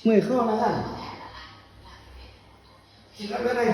มื่อยข้อแล้วล่ะกินแล้วได้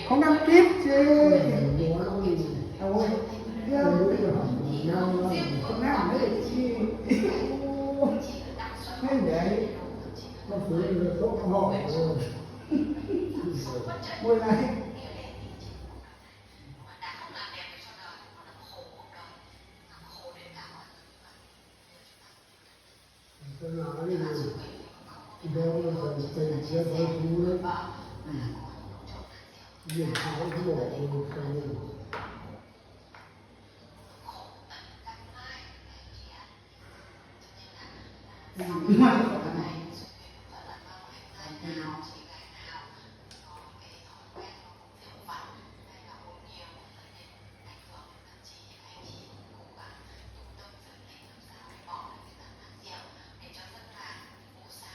ของน้ำกิ๊บสิเอาเดี๋ยวของน้ำไม่ได้ที่ไม่ใหญ่ก็ฝืนเลยโต๊ะห่อมวยไรขนาดนี้เดี๋ยวเราจะไปเชื่อเขาดูนะเยี่ยมเขาที่บอกเราเขามา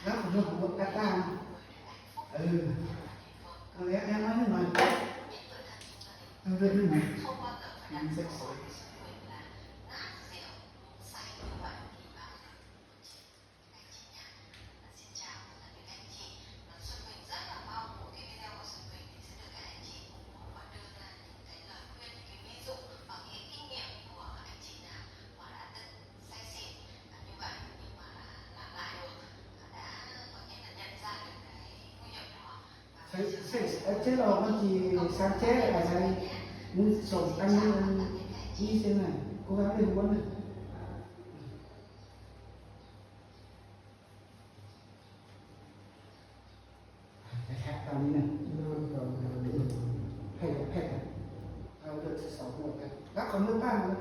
แล้วผมจะบอกกระตามเอาแล้วยังไม่หน่อยเอาเรื่องนี้หน่อยมันเซ็กซี่chế độ con chỉ sáng chế là cái muốn sống tăng đi xem này cố gắng lên quân này hẹn vào đi này hẹn hẹn được 6 một cái đã có nước ăn